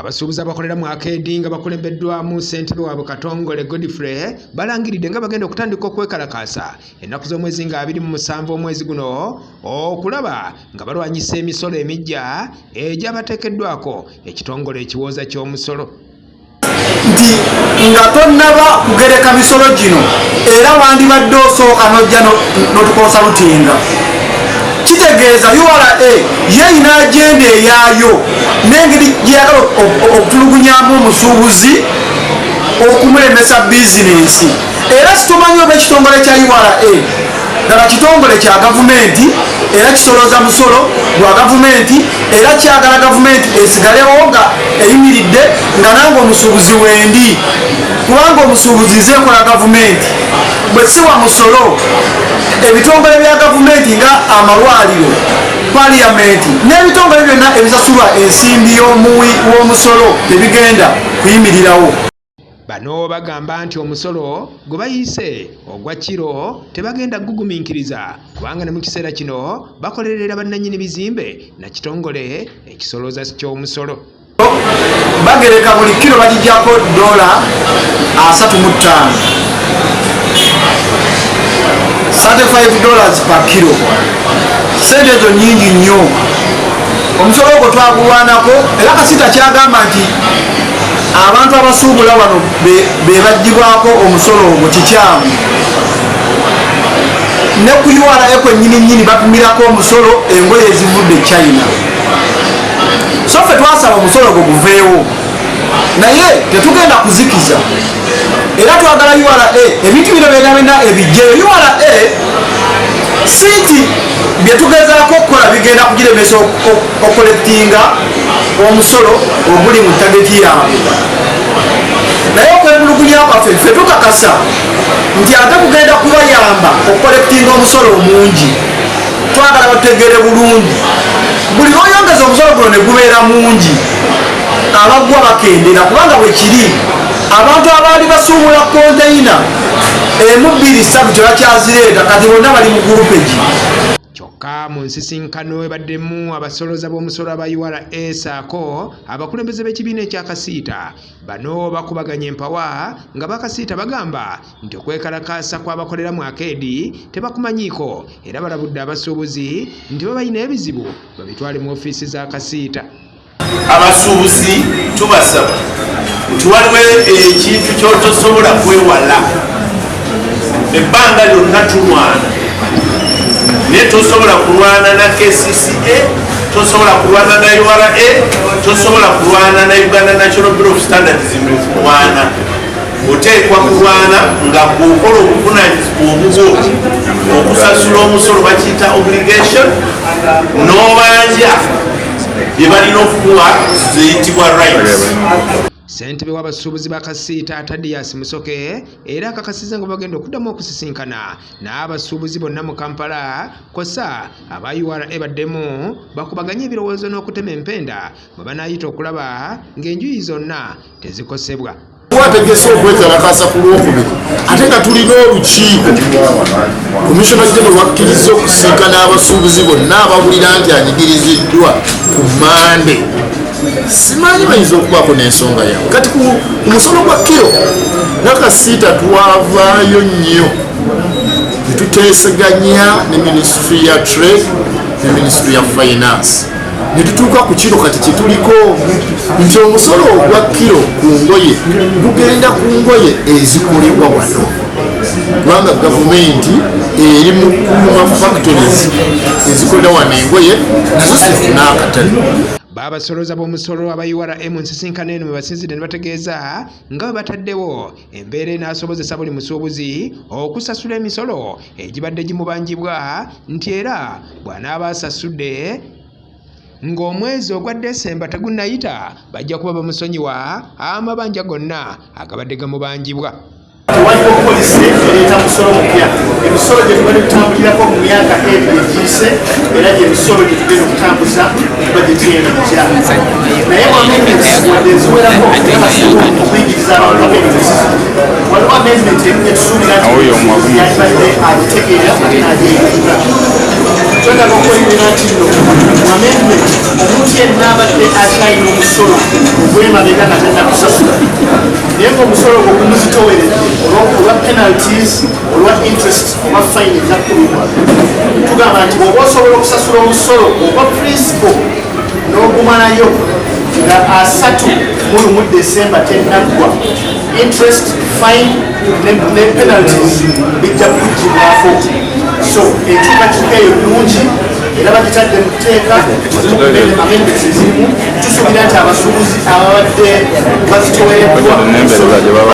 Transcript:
abasuubuzi abakolera mu akeedi ngabakulembeddwamu ssentebe waabwe Katongole Godfrey balangiridde nga bagenda okutandika okwekalakaasa ennaku z'omwezi nga 27 omwezi guno okulaba nga balwanyisa emisolo emijja egyabateekeddwako ekitongole ekiwooza ky'omusolo nti nga tonnaba kugereka misolo gino era wandibadde osooka nojja notukoosa lutinga kitegeeza URA yeyina agenda eyaayo n'engeri gyeyagala okutulugunyamu omusuubuzi okumulemesa bizinensi era situmanyi oba ekitongole kya URA nga kitongole kya gavumenti era kisoloza musolo gwa gavumenti era kyagala gavumenti esigalewo nga eyimiridde nga nange omusuubuzi wendi kubanga omusuubuzi nze nkola gavumenti bwe siwa musolo ebitongole bya gavumenti nga amalwaliro paliyamenti n'ebitongole byonna ebisasulwa ensimbi y'omuwi w'omusolo tebigenda kuyimirirawo. Bano bagamba nti omusolo gwe bayise ogwa kiro tebagenda gugumiikiriza kubanga ne mu kiseera kino bakolerera bannannyini bizimbe na kitongole ekisolooza ky'omusolo. Bagereka buli kiro bagijjako $35 $35 per kilo. Sente ezo nyingi nnyo. Omusolo ogwo twagulwanako era Kasita kyagamba nti abantu abasuubula wano be baggyibwako omusolo ogwo kikyamu. Ne ku URA kwennyini bapimirako omusolo engoye ezivudde China. So ffe twasaba omusolo ogwo guveewo naye tetugenda kuzikiza era twagala URA ebintu bino byonna ebijjeyo. URA si nti byetugezaako okukola bigenda kugiremesa okukolekitinga omusolo oguli mu tageti yaabwe naye okwebulugunya kwaffe ffe tukakasa nti ate kugenda kubayamba okukolekitinga omusolo omungi. Twagala bategeere bulungi buli lwoyongeza omusolo guno ne gubeera mungi abaggwa bakendera kubanga bwe kiri abantu abaali basuubula konteyina emu 2 3 tebakyazireeta kati bonna bali mu gulupeji. Kyokka mu nsisinkano ebaddemu abasoloza b'omusolo aba URA saako abakulembeze b'ekibiina ekya Kasiita bano bakubaganya empawa nga bakasiita bagamba nti okwekalakaasa kw'abakolera mu akeedi tebakumanyiiko era balabudde abasuubuzi nti baba balina ebizibu babitwale mu ofiisi za Kasiita. Abasuubuzi tubasaba nti waliwo ekintu ky'otosobola kwewala ebbanga lyonna tulwana naye tosobola kulwana na KCCA, tosobola kulwana na URA, tosobola kulwana na Uganda National Bureau of Standards kulwana. Oteekwa kulwana nga bw'okola obuvunaanyizibwa obubwo okusasula omusolo bakiyita obligation n'obanja bye balina okuwa ziyitibwa rights. Ssentebe w'abasuubuzi ba Kasiita Tadias Musoke era akakasiza nga bagenda okuddamu okusisinkana n'abasuubuzi bonna mu Kampala kosa aba URA baddemu bakubaganya ebirowoozo n'okutema empenda bwe banaayita okulaba ng'enjuyi zonna tezikosebwa. Wategese okwekalakaasa ku Lwokubiri ate nga tulina olukiiko Commissioner General wakkiriza okusinkana abasuubuzi bonna abawulira nti anyigiriziddwa ku Mande. Simanyi bayinza okubaako n'ensonga yawe kati ku musolo gwa kiro nakasiita twavaayo nnyo netuteeseganya ne Ministry ya Trade ne Ministry ya Finance netutuuka ku kiro kati kyetuliko nti omusolo ogwa kiro ku ngoye gugenda ku ngoye ezikolebwa wano kubanga gavumenti eri mu kuma factories ezikolera wano engoye nazo zifuna akatale. Babasoloza b'omusolo aba URA mu nsisinkano eno mwe basinzidde ne bategeeza nga bwe bataddewo embeera enaasobozesa buli musuubuzi okusasula emisolo egibadde gimubanjibwa nti era bw'anaaba asasudde ng'omwezi ogwa Desemba tegunnayita bajja kuba bamusonyiwa amabanja gonna agabadde gamubanjibwa. Waliwo polisi ereeta musolo mupya emisolo gye tubadde tutambulirako mu myaka ebiri egiyise era gy'emisolo gye tugenda okutambuza bajeti eno ejja naye amendments wadde eziwerako okuyigiriza abantu ab'ebyobufuzi waliwo amendment etusuubira nti yalibadde agitegeera ate n'agyeyigiriza twetaaga okweyimira nti nno amendment omuntu yenna abadde atalina omusolo ogw'emabega nga tadda kusasula naye ngaomusolo ogwo gumuzitoweredde olwa penalties olwa interest oba fine ezakkubibwa tugamba nti bwoba osobola okusasula omusolo ogwa principal n'ogumalayo nga 31 December tennaggwa interest fine ne penalties bijja kugibwako so enkyukakyuka eyo nnungi era bagitadde mu tteeka amendments ezirimu tusuubira nti abasuubuzi ababadde bazitowereddwa